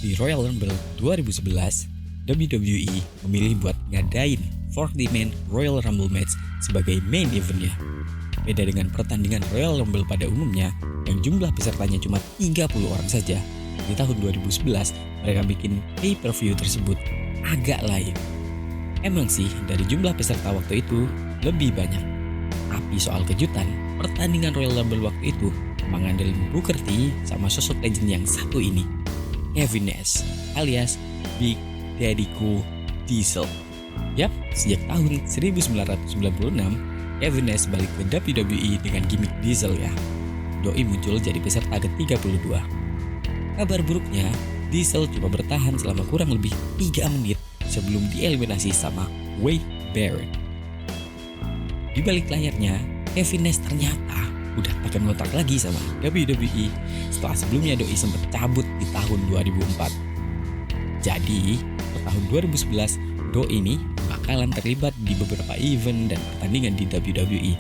Di Royal Rumble 2011, WWE memilih buat ngadain 40-man Royal Rumble match sebagai main eventnya. Beda dengan pertandingan Royal Rumble pada umumnya yang jumlah pesertanya cuma 30 orang saja. Di tahun 2011, mereka bikin pay-per-view tersebut agak lain. Emang sih dari jumlah peserta waktu itu lebih banyak. Tapi soal kejutan, pertandingan Royal Rumble waktu itu mengandalkan Booker T sama sosok legend yang satu ini, Kevin Nash alias Big Daddy Cool Diesel. Yap, sejak tahun 1996, Kevin Nash balik ke WWE dengan gimmick Diesel ya. Doi muncul jadi peserta ke-32. Kabar buruknya, Diesel cuma bertahan selama kurang lebih 3 menit sebelum dieliminasi sama Wade Barrett. Di balik layarnya, Kevin Nash ternyata udah akan ngontrak lagi sama WWE setelah sebelumnya Doi sempat cabut di tahun 2004. Jadi, pada tahun 2011, Doi ini bakalan terlibat di beberapa event dan pertandingan di WWE.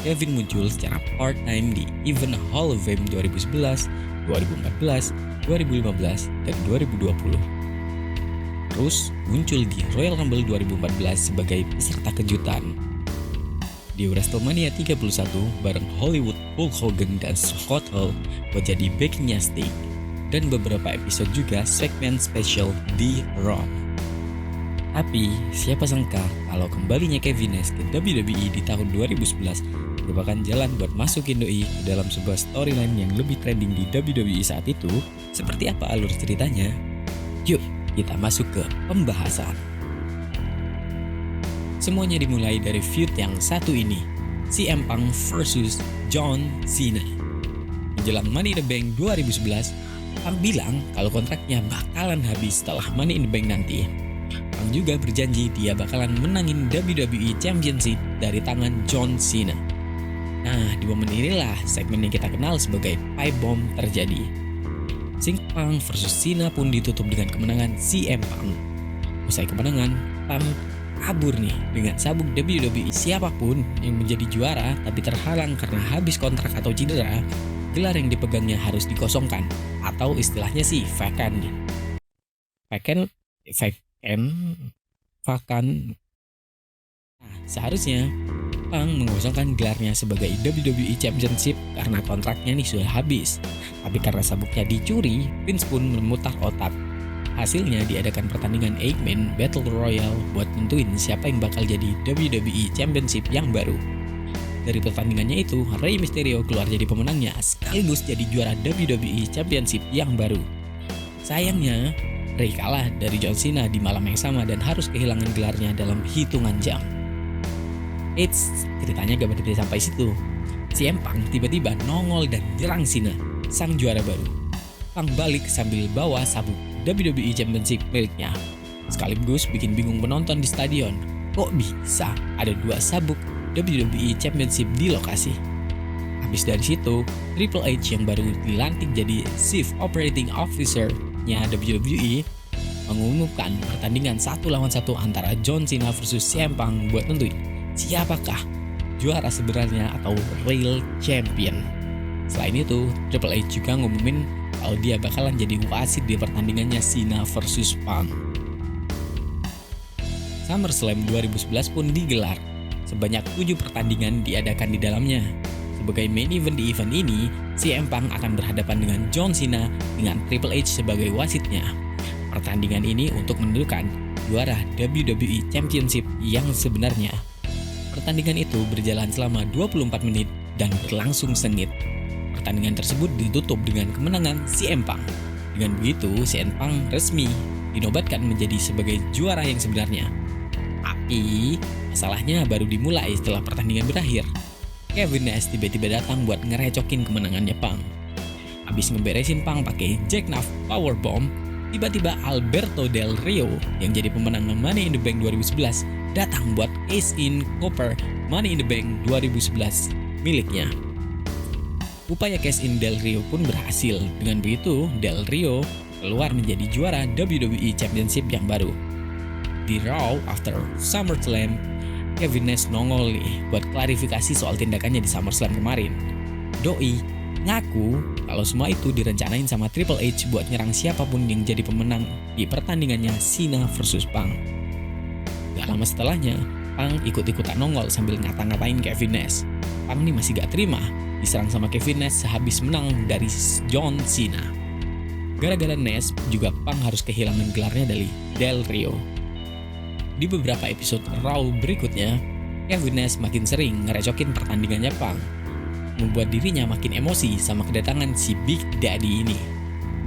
Kevin muncul secara part-time di event Hall of Fame 2011, 2014, 2015, dan 2020. Terus muncul di Royal Rumble 2014 sebagai peserta kejutan. Di WrestleMania 31 bareng Hollywood Hulk Hogan dan Scott Hall buat jadi backingnya Sting, dan beberapa episode juga segmen spesial di Raw. Tapi siapa sangka kalau kembalinya Kevin Nash ke WWE di tahun 2011 merupakan jalan buat masukin Doi ke dalam sebuah storyline yang lebih trending di WWE saat itu. Seperti apa alur ceritanya? Yuk kita masuk ke pembahasan. Semuanya dimulai dari feud yang satu ini, CM Punk versus John Cena. Menjelang Money in the Bank 2011, Punk bilang kalau kontraknya bakalan habis setelah Money in the Bank nanti. Punk juga berjanji dia bakalan menangin WWE Championship dari tangan John Cena. Nah, di momen inilah segmen yang kita kenal sebagai Pipe Bomb terjadi. Sing Punk versus Cena pun ditutup dengan kemenangan CM Punk. Usai kemenangan, Punk kabur nih dengan sabuk WWE. Siapapun yang menjadi juara tapi terhalang karena habis kontrak atau cedera, gelar yang dipegangnya harus dikosongkan, atau istilahnya sih vacant. Nah, seharusnya Punk mengosongkan gelarnya sebagai WWE Championship karena kontraknya nih sudah habis. Tapi karena sabuknya dicuri, Vince pun memutar otak. Hasilnya diadakan pertandingan 8-man Battle Royale buat nentuin siapa yang bakal jadi WWE Championship yang baru. Dari pertandingannya itu, Rey Mysterio keluar jadi pemenangnya sekaligus jadi juara WWE Championship yang baru. Sayangnya, Rey kalah dari John Cena di malam yang sama dan harus kehilangan gelarnya dalam hitungan jam. Eits, ceritanya gak berhenti sampai situ. CM Punk tiba-tiba nongol dan nyerang Cena, sang juara baru. Punk balik sambil bawa sabuk WWE Championship miliknya, sekaligus bikin bingung penonton di stadion. Kok bisa ada 2 sabuk WWE Championship di lokasi? Habis dari situ, Triple H yang baru dilantik jadi Chief Operating Officer-nya WWE mengumumkan pertandingan 1 lawan 1 antara John Cena versus CM Punk buat nentuin siapakah juara sebenarnya atau real champion. Selain itu, Triple H juga ngumumin kalau dia bakalan jadi wasit di pertandingannya Cena versus Punk. SummerSlam 2011 pun digelar. Sebanyak 7 pertandingan diadakan di dalamnya. Sebagai main event di event ini, CM Punk akan berhadapan dengan John Cena dengan Triple H sebagai wasitnya. Pertandingan ini untuk menentukan juara WWE Championship yang sebenarnya. Pertandingan itu berjalan selama 24 menit dan berlangsung sengit. Pertandingan tersebut ditutup dengan kemenangan CM Punk. Dengan begitu, CM Punk resmi dinobatkan menjadi sebagai juara yang sebenarnya. Tapi, masalahnya baru dimulai setelah pertandingan berakhir. Kevin Nash tiba-tiba datang buat ngerecokin kemenangannya Punk. Habis ngeberesin Punk pakai Jackknife Powerbomb, tiba-tiba Alberto Del Rio yang jadi pemenang Money in the Bank 2011 datang buat cash in koper Money in the Bank 2011 miliknya. Upaya cash in Del Rio pun berhasil. Dengan begitu, Del Rio keluar menjadi juara WWE Championship yang baru. Di Raw after SummerSlam, Kevin Nash nongol nih buat klarifikasi soal tindakannya di SummerSlam kemarin. Doi ngaku kalau semua itu direncanain sama Triple H buat nyerang siapapun yang jadi pemenang di pertandingannya Cena versus Punk. Gak lama setelahnya, Punk ikut-ikutan nongol sambil ngata-ngatain Kevin Nash. Punk nih masih gak terima diserang sama Kevin Nash sehabis menang dari John Cena. Gara-gara Nash juga Punk harus kehilangan gelarnya dari Del Rio. Di beberapa episode Raw berikutnya, Kevin Nash makin sering ngerecokin pertandingannya Punk, membuat dirinya makin emosi sama kedatangan si Big Daddy ini.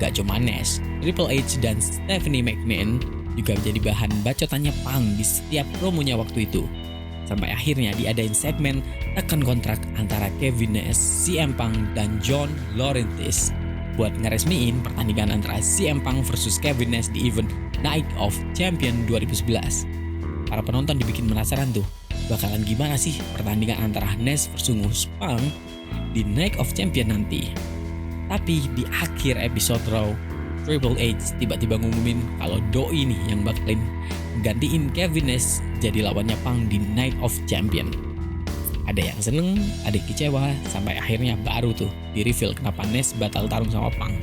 Gak cuma Nash, Triple H dan Stephanie McMahon juga menjadi bahan bacotannya Punk di setiap promonya waktu itu. Sampai akhirnya diadain segmen tekan kontrak antara Kevin Nash, CM Punk, dan John Laurinaitis buat ngeresmiin pertandingan antara CM Punk versus Kevin Nash di event Night of Champion 2011. Para penonton dibikin penasaran tuh, bakalan gimana sih pertandingan antara Nash versus Punk di Night of Champion nanti. Tapi di akhir episode Raw, Triple H tiba-tiba ngumumin kalau doi nih yang bakalin gantiin Kevin Nash jadi lawannya Punk di Night of Champion. Ada yang seneng, ada yang kecewa, sampai akhirnya baru tuh di-reveal kenapa Nash batal tarung sama Punk.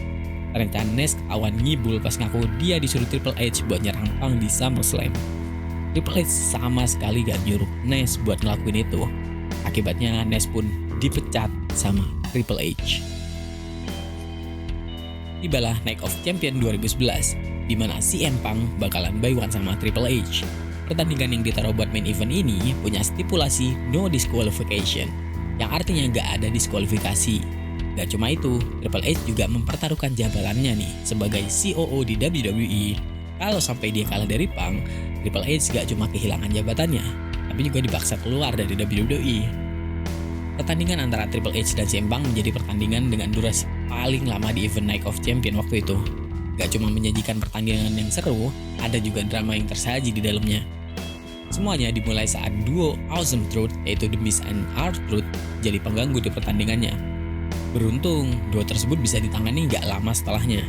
Ternyata Nash ketahuan ngibul pas ngaku dia disuruh Triple H buat nyerang Punk di SummerSlam. Triple H sama sekali gak nyuruh Nash buat ngelakuin itu. Akibatnya Nash pun dipecat sama Triple H. Tibalah Night of Champion 2011, di mana CM Punk bakalan buy one sama Triple H. Pertandingan yang ditaruh buat main event ini punya stipulasi no disqualification, yang artinya gak ada diskualifikasi. Gak cuma itu, Triple H juga mempertaruhkan jabatannya nih sebagai COO di WWE. Kalau sampai dia kalah dari Punk, Triple H gak cuma kehilangan jabatannya, tapi juga dipaksa keluar dari WWE. Pertandingan antara Triple H dan CM Punk menjadi pertandingan dengan durasi paling lama di event Night of Champion waktu itu. Gak cuma menyajikan pertandingan yang seru, ada juga drama yang tersaji di dalamnya. Semuanya dimulai saat duo Awesome Truth, yaitu The Miz and R-Truth, jadi pengganggu di pertandingannya. Beruntung, duo tersebut bisa ditangani gak lama setelahnya.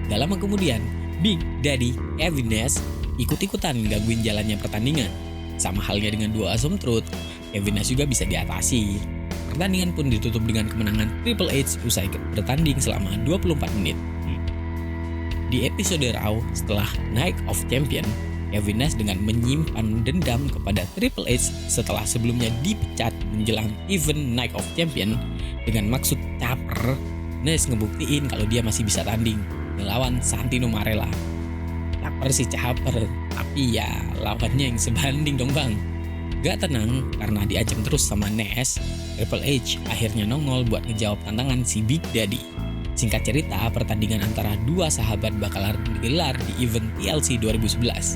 Gak lama kemudian, Big Daddy Kevin Nash ikut-ikutan gangguin jalannya pertandingan. Sama halnya dengan duo Awesome Truth, Kevin Nash juga bisa diatasi. Pertandingan pun ditutup dengan kemenangan Triple H usai bertanding selama 24 menit. Di episode Raw setelah Night of Champion, Kevin Nash dengan menyimpan dendam kepada Triple H setelah sebelumnya dipecat menjelang event Night of Champion dengan maksud caper, Nash ngebuktiin kalau dia masih bisa tanding melawan Santino Marella. Caper sih caper, tapi ya lawannya yang sebanding dong bang. Gak tenang karena diancam terus sama Nash, Triple H akhirnya nongol buat ngejawab tantangan si Big Daddy. Singkat cerita, pertandingan antara dua sahabat bakalan digelar di event TLC 2011.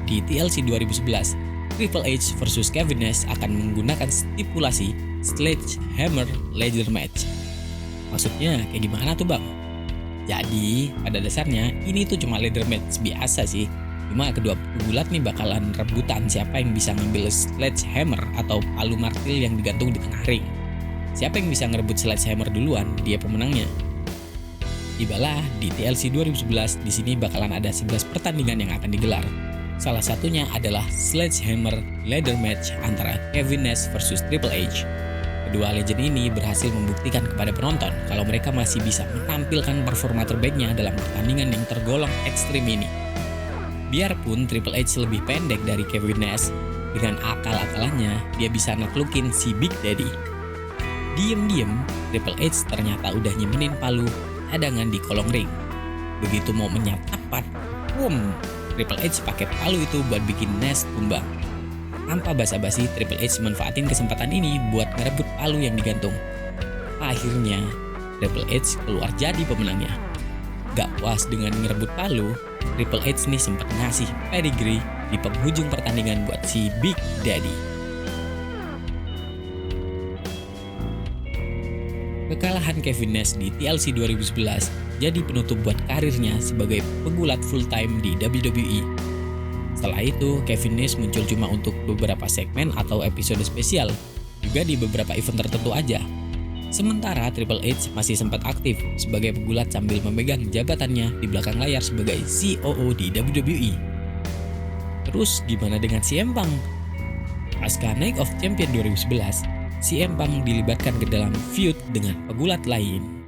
Di TLC 2011, Triple H versus Kevin Nash akan menggunakan stipulasi Sledgehammer Ladder Match. Maksudnya kayak gimana tuh bang? Jadi pada dasarnya ini tuh cuma ladder match biasa sih. Cuma kedua pegulat nih bakalan rebutan siapa yang bisa ngambil sledgehammer atau palu martil yang digantung di tengah ring. Siapa yang bisa ngerebut sledgehammer duluan, dia pemenangnya. Tibalah di TLC 2011, di sini bakalan ada 11 pertandingan yang akan digelar. Salah satunya adalah Sledgehammer Ladder Match antara Kevin Nash versus Triple H. Kedua legend ini berhasil membuktikan kepada penonton kalau mereka masih bisa menampilkan performa terbaiknya dalam pertandingan yang tergolong ekstrim ini. Biarpun Triple H lebih pendek dari Kevin Nash, dengan akal-akalannya dia bisa naklukin si Big Daddy. Diem-diem, Triple H ternyata udah nyemenin palu cadangan di kolong ring. Begitu mau menyerang tepat, Triple H pakai palu itu buat bikin Nash tumbang. Tanpa basa-basi, Triple H manfaatin kesempatan ini buat ngerebut palu yang digantung. Akhirnya, Triple H keluar jadi pemenangnya. Gak puas dengan ngerebut palu, Triple H nih sempat ngasih pedigree di penghujung pertandingan buat si Big Daddy. Kekalahan Kevin Nash di TLC 2011 jadi penutup buat karirnya sebagai pegulat full-time di WWE. Setelah itu, Kevin Nash muncul cuma untuk beberapa segmen atau episode spesial, juga di beberapa event tertentu aja. Sementara Triple H masih sempat aktif sebagai pegulat sambil memegang jabatannya di belakang layar sebagai COO di WWE. Terus gimana dengan CM Punk? Pasca Night of Champion 2011, CM Punk dilibatkan ke dalam feud dengan pegulat lain.